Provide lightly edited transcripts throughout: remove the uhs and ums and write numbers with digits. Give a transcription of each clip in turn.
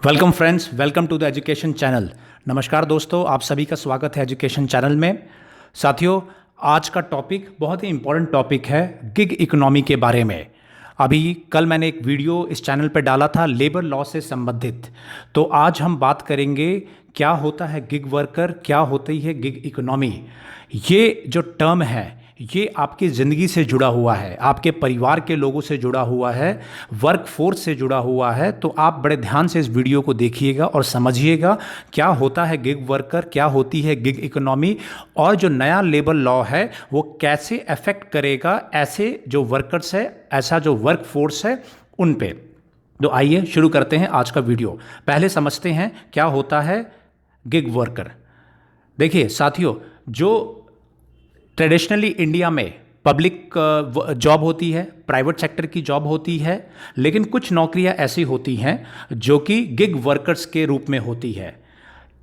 Welcome friends, welcome to the education channel. नमस्कार दोस्तों, आप सभी का स्वागत है एजुकेशन चैनल में। साथियों, आज का टॉपिक बहुत ही इम्पोर्टेंट टॉपिक है गिग इकोनॉमी के बारे में। अभी कल मैंने एक वीडियो इस चैनल पर डाला था लेबर लॉ से संबंधित। तो आज हम बात करेंगे क्या होता है गिग वर्कर, क्या होती है गिग इकोनॉमी। ये जो टर्म है ये आपकी ज़िंदगी से जुड़ा हुआ है, आपके परिवार के लोगों से जुड़ा हुआ है, वर्क फोर्स से जुड़ा हुआ है। तो आप बड़े ध्यान से इस वीडियो को देखिएगा और समझिएगा क्या होता है गिग वर्कर, क्या होती है गिग इकोनॉमी, और जो नया लेबर लॉ है वो कैसे अफेक्ट करेगा ऐसे जो वर्कर्स है, ऐसा जो वर्क फोर्स है उन पे। तो आइए शुरू करते हैं आज का वीडियो। पहले समझते हैं क्या होता है गिग वर्कर। देखिए साथियों, जो ट्रेडिशनली इंडिया में पब्लिक जॉब होती है, प्राइवेट सेक्टर की जॉब होती है, लेकिन कुछ नौकरियां ऐसी होती हैं जो कि गिग वर्कर्स के रूप में होती है।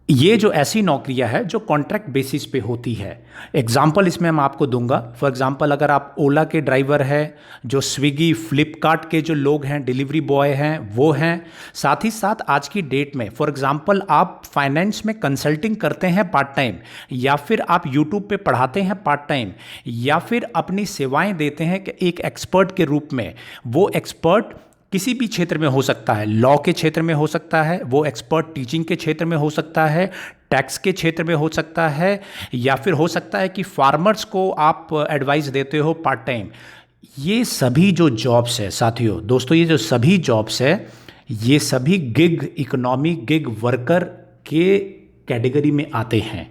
ये जो ऐसी नौकरियां हैं जो कॉन्ट्रैक्ट बेसिस पे होती है। एग्जाम्पल इसमें मैं आपको दूंगा। फॉर एग्जाम्पल, अगर आप ओला के ड्राइवर हैं, जो स्विगी फ्लिपकार्ट के जो लोग हैं, डिलीवरी बॉय हैं, वो हैं। साथ ही साथ आज की डेट में फॉर एग्जाम्पल आप फाइनेंस में कंसल्टिंग करते हैं पार्ट टाइम, या फिर आप यूट्यूब पे पढ़ाते हैं पार्ट टाइम, या फिर अपनी सेवाएं देते हैं कि एक एक्सपर्ट के रूप में। वो एक्सपर्ट किसी भी क्षेत्र में हो सकता है, लॉ के क्षेत्र में हो सकता है, वो एक्सपर्ट टीचिंग के क्षेत्र में हो सकता है, टैक्स के क्षेत्र में हो सकता है, या फिर हो सकता है कि फार्मर्स को आप एडवाइस देते हो पार्ट टाइम। ये सभी जो जॉब्स है साथियों, दोस्तों, ये जो सभी जॉब्स है ये सभी गिग इकोनॉमी, गिग वर्कर के कैटेगरी में आते हैं।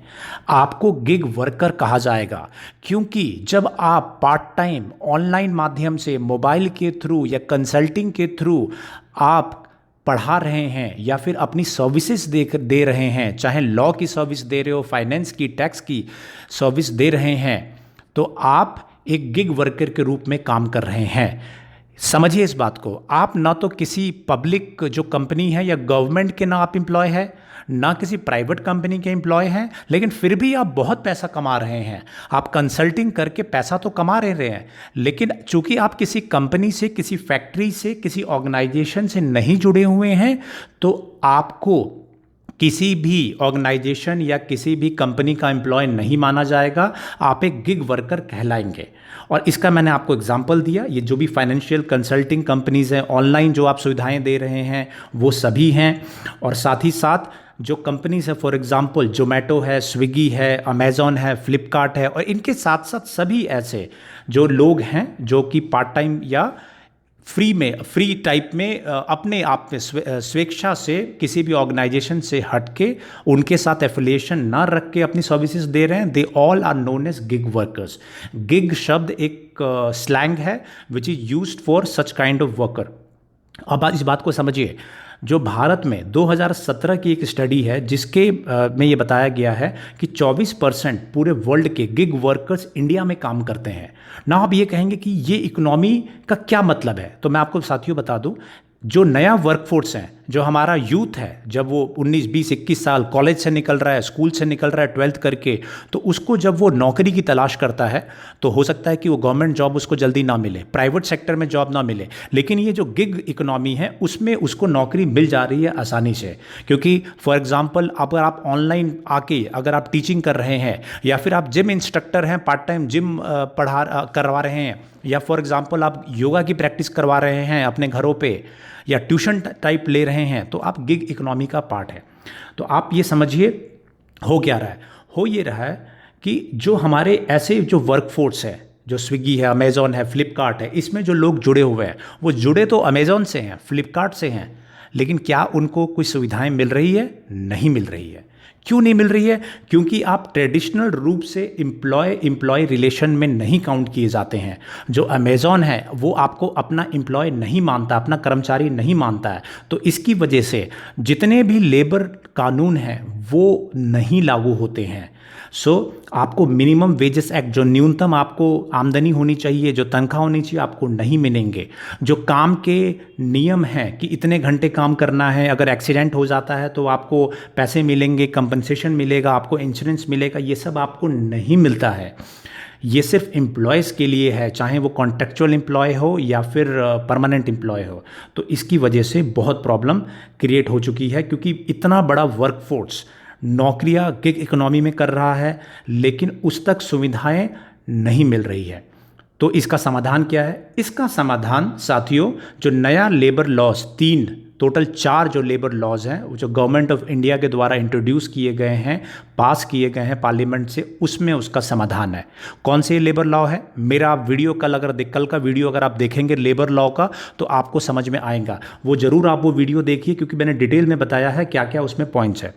आपको गिग वर्कर कहा जाएगा क्योंकि जब आप पार्ट टाइम ऑनलाइन माध्यम से मोबाइल के थ्रू या कंसल्टिंग के थ्रू आप पढ़ा रहे हैं या फिर अपनी सर्विसेज दे रहे हैं, चाहे लॉ की सर्विस दे रहे हो, फाइनेंस की, टैक्स की सर्विस दे रहे हैं, तो आप एक गिग वर्कर के रूप में काम कर रहे हैं। समझिए इस बात को। आप ना तो किसी पब्लिक जो कंपनी है या गवर्नमेंट के ना आप एम्प्लॉय है, ना किसी प्राइवेट कंपनी के एम्प्लॉय हैं, लेकिन फिर भी आप बहुत पैसा कमा रहे हैं। आप कंसल्टिंग करके पैसा तो कमा रहे हैं, लेकिन चूंकि आप किसी कंपनी से, किसी फैक्ट्री से, किसी ऑर्गेनाइजेशन से नहीं जुड़े हुए हैं, तो आपको किसी भी ऑर्गेनाइजेशन या किसी भी कंपनी का एम्प्लॉय नहीं माना जाएगा। आप एक गिग वर्कर कहलाएंगे। और इसका मैंने आपको एग्जांपल दिया। ये जो भी फाइनेंशियल कंसल्टिंग कंपनीज़ हैं, ऑनलाइन जो आप सुविधाएं दे रहे हैं, वो सभी हैं। और साथ ही साथ जो कंपनीज़ है, फॉर एग्जांपल जोमेटो है, स्विगी है, अमेज़ॉन है, फ्लिपकार्ट है, और इनके साथ साथ सभी ऐसे जो लोग हैं जो कि पार्ट टाइम या फ्री टाइप में अपने आप में स्वेच्छा से किसी भी ऑर्गेनाइजेशन से हट के, उनके साथ एफिलिएशन ना रख के अपनी सर्विसेज दे रहे हैं, they all are known as gig workers. Gig शब्द एक स्लैंग है which is used for such kind of worker. अब इस बात को समझिए। जो भारत में 2017 की एक स्टडी है जिसके में ये बताया गया है कि 24% पूरे वर्ल्ड के गिग वर्कर्स इंडिया में काम करते हैं ना। आप ये कहेंगे कि ये इकोनॉमी का क्या मतलब है, तो मैं आपको साथियों बता दूं। जो नया वर्कफोर्स है, जो हमारा यूथ है, जब वो 19, 20, 21 साल कॉलेज से निकल रहा है, स्कूल से निकल रहा है, 12th करके, तो उसको जब वो नौकरी की तलाश करता है तो हो सकता है कि वो गवर्नमेंट जॉब उसको जल्दी ना मिले, प्राइवेट सेक्टर में जॉब ना मिले, लेकिन ये जो गिग इकोनॉमी है उसमें उसको नौकरी मिल जा रही है आसानी से। क्योंकि फॉर एग्जाम्पल, अगर आप ऑनलाइन आके अगर आप टीचिंग कर रहे हैं, या फिर आप जिम इंस्ट्रक्टर हैं, पार्ट टाइम जिम करवा रहे हैं, या फॉर एग्जाम्पल आप योगा की प्रैक्टिस करवा रहे हैं अपने घरों पे, या ट्यूशन टाइप ले रहे हैं, तो आप गिग इकोनॉमी का पार्ट है। तो आप ये समझिए हो क्या रहा है। हो ये रहा है कि जो हमारे ऐसे जो वर्कफोर्स है, जो स्विगी है, अमेज़ॉन है, फ्लिपकार्ट है, इसमें जो लोग जुड़े हुए हैं वो जुड़े तो अमेज़ॉन से हैं, फ्लिपकार्ट से हैं, लेकिन क्या उनको कुछ सुविधाएं मिल रही है? नहीं मिल रही है। क्यों नहीं मिल रही है? क्योंकि आप ट्रेडिशनल रूप से एम्प्लॉय रिलेशन में नहीं काउंट किए जाते हैं। जो अमेज़ॉन है वो आपको अपना एम्प्लॉय नहीं मानता, अपना कर्मचारी नहीं मानता है। तो इसकी वजह से जितने भी लेबर कानून हैं वो नहीं लागू होते हैं। आपको मिनिमम वेजेस एक्ट, जो न्यूनतम आपको आमदनी होनी चाहिए, जो तनख्वाह होनी चाहिए, आपको नहीं मिलेंगे। जो काम के नियम हैं कि इतने घंटे काम करना है, अगर एक्सीडेंट हो जाता है तो आपको पैसे मिलेंगे, कंपनसेशन मिलेगा, आपको इंश्योरेंस मिलेगा, ये सब आपको नहीं मिलता है। ये सिर्फ एम्प्लॉयज़ के लिए है, चाहे वो कॉन्ट्रेक्चुअल एम्प्लॉय हो या फिर परमानेंट एम्प्लॉय हो। तो इसकी वजह से बहुत प्रॉब्लम क्रिएट हो चुकी है, क्योंकि इतना बड़ा वर्कफोर्स नौकरियां गिग इकोनॉमी में कर रहा है, लेकिन उस तक सुविधाएं नहीं मिल रही है। तो इसका समाधान क्या है? इसका समाधान साथियों, जो नया लेबर लॉज, टोटल 4 जो लेबर लॉज हैं, जो गवर्नमेंट ऑफ इंडिया के द्वारा इंट्रोड्यूस किए गए हैं, पास किए गए हैं पार्लियामेंट से, उसमें उसका समाधान है। कौन से लेबर लॉ है? मेरा वीडियो कल का वीडियो अगर आप देखेंगे लेबर लॉ का, तो आपको समझ में आएगा। वो जरूर आप वो वीडियो देखिए, क्योंकि मैंने डिटेल में बताया है क्या क्या उसमें पॉइंट्स है।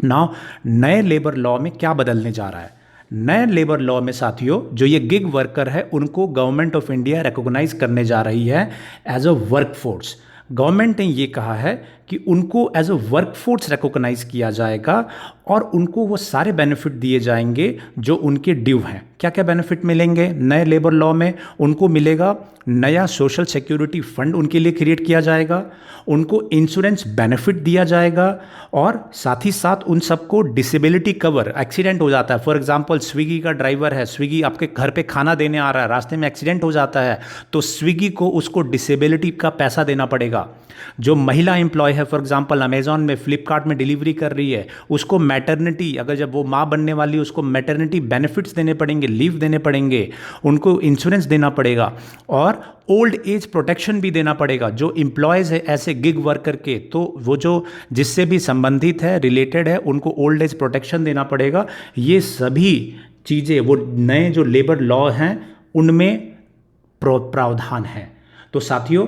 नाउ नए लेबर लॉ में क्या बदलने जा रहा है? नए लेबर लॉ में साथियों, जो ये गिग वर्कर है, उनको गवर्नमेंट ऑफ इंडिया रिकॉग्नाइज करने जा रही है एज अ वर्कफोर्स। गवर्नमेंट ने ये कहा है कि उनको एज अ वर्कफोर्स रिकॉग्नाइज किया जाएगा और उनको वो सारे बेनिफिट दिए जाएंगे जो उनके ड्यू हैं। क्या क्या बेनिफिट मिलेंगे नए लेबर लॉ में? उनको मिलेगा नया सोशल सिक्योरिटी फंड, उनके लिए क्रिएट किया जाएगा, उनको इंश्योरेंस बेनिफिट दिया जाएगा, और साथ ही साथ उन सबको डिसेबिलिटी कवर। एक्सीडेंट हो जाता है, फॉर एग्जांपल स्विगी का ड्राइवर है, स्विगी आपके घर पे खाना देने आ रहा है, रास्ते में एक्सीडेंट हो जाता है, तो स्विगी को उसको डिसेबिलिटी का पैसा देना पड़ेगा। जो महिला एम्प्लॉय है, फॉर एग्जांपल अमेजॉन में, फ्लिपकार्ट में डिलीवरी कर रही है, उसको मैटरनिटी, अगर जब वो माँ बनने वाली है, उसको मैटरनिटी बेनिफिट्स देने पड़ेंगे, लीव देने पड़ेंगे, उनको इंश्योरेंस देना पड़ेगा, और ओल्ड एज प्रोटेक्शन भी देना पड़ेगा। जो एम्प्लॉयज़ है ऐसे गिग वर्कर के, तो वो जो जिससे भी संबंधित है, रिलेटेड है, उनको ओल्ड एज प्रोटेक्शन देना पड़ेगा। ये सभी चीज़ें वो नए जो लेबर लॉ हैं उनमें प्रावधान है। तो साथियों,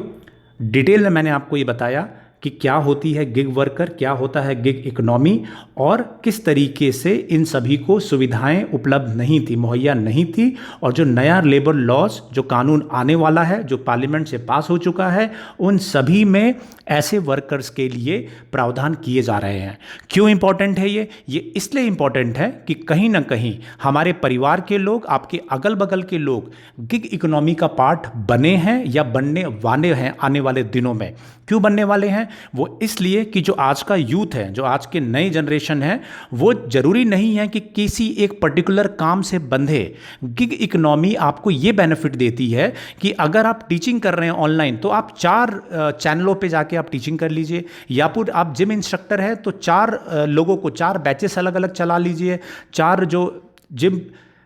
डिटेल में मैंने आपको ये बताया कि क्या होती है गिग वर्कर, क्या होता है गिग इकोनॉमी, और किस तरीके से इन सभी को सुविधाएं उपलब्ध नहीं थी, मुहैया नहीं थी। और जो नया लेबर लॉज, जो कानून आने वाला है, जो पार्लियामेंट से पास हो चुका है, उन सभी में ऐसे वर्कर्स के लिए प्रावधान किए जा रहे हैं। क्यों इंपॉर्टेंट है ये इसलिए इंपॉर्टेंट है कि कहीं ना कहीं हमारे परिवार के लोग, आपके अगल बगल के लोग गिग इकोनॉमी का पार्ट बने हैं या बनने वाले हैं आने वाले दिनों में। क्यों बनने वाले हैं? वो इसलिए कि जो आज का यूथ है, जो आज के नई जनरेशन है, वो जरूरी नहीं है कि किसी एक पर्टिकुलर काम से बंधे। गिग इकोनॉमी आपको ये बेनिफिट देती है कि अगर आप टीचिंग कर रहे हैं ऑनलाइन, तो आप 4 चैनलों पे जाके आप टीचिंग कर लीजिए, या फिर आप जिम इंस्ट्रक्टर है तो 4 लोगों को 4 बैचेस अलग अलग चला लीजिए, 4 जो जिम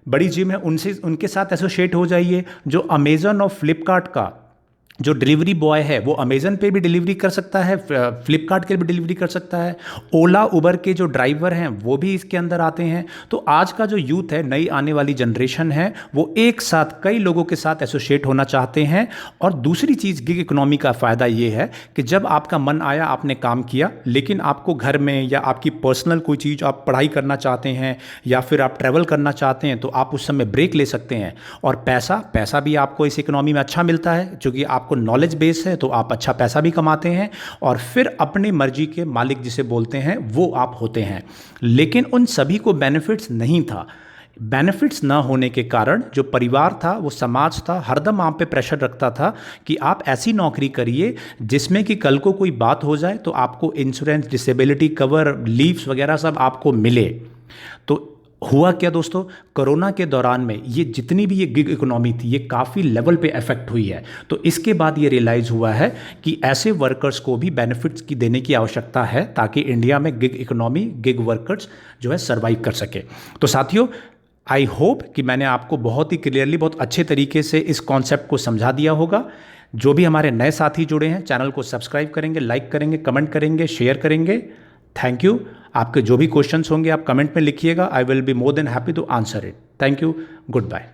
बड़ी जिम है उनके साथ एसोसिएट हो जाइए। जो अमेजन और फ्लिपकार्ट का जो डिलीवरी बॉय है, वो अमेजन पे भी डिलीवरी कर सकता है, फ्लिपकार्ट के भी डिलीवरी कर सकता है। ओला उबर के जो ड्राइवर हैं वो भी इसके अंदर आते हैं। तो आज का जो यूथ है, नई आने वाली जनरेशन है, वो एक साथ कई लोगों के साथ एसोसिएट होना चाहते हैं। और दूसरी चीज़ गिग इकोनॉमी का फ़ायदा ये है कि जब आपका मन आया, आपने काम किया, लेकिन आपको घर में या आपकी पर्सनल कोई चीज़, आप पढ़ाई करना चाहते हैं या फिर आप ट्रैवल करना चाहते हैं, तो आप उस समय ब्रेक ले सकते हैं। और पैसा भी आपको इस इकोनॉमी में अच्छा मिलता है, क्योंकि आपको नॉलेज बेस है, तो आप अच्छा पैसा भी कमाते हैं, और फिर अपनी मर्जी के मालिक जिसे बोलते हैं वो आप होते हैं। लेकिन उन सभी को बेनिफिट्स नहीं था। बेनिफिट्स ना होने के कारण जो परिवार था, वो समाज था, हरदम आप पे प्रेशर रखता था कि आप ऐसी नौकरी करिए जिसमें कि कल को कोई बात हो जाए तो आपको इंश्योरेंस, डिसेबिलिटी कवर, लीव्स वगैरह सब आपको मिले। तो हुआ क्या दोस्तों, कोरोना के दौरान में ये जितनी भी ये गिग इकोनॉमी थी, ये काफ़ी लेवल पे इफेक्ट हुई है। तो इसके बाद ये रियलाइज़ हुआ है कि ऐसे वर्कर्स को भी बेनिफिट्स की देने की आवश्यकता है, ताकि इंडिया में गिग इकोनॉमी, गिग वर्कर्स जो है सर्वाइव कर सके। तो साथियों, आई होप कि मैंने आपको बहुत ही क्लियरली, बहुत अच्छे तरीके से इस कॉन्सेप्ट को समझा दिया होगा। जो भी हमारे नए साथी जुड़े हैं, चैनल को सब्सक्राइब करेंगे, लाइक करेंगे, कमेंट करेंगे, शेयर करेंगे। Thank you. आपके जो भी क्वेश्चंस होंगे आप कमेंट में लिखिएगा, I will be more than happy to answer it. Thank you, good bye.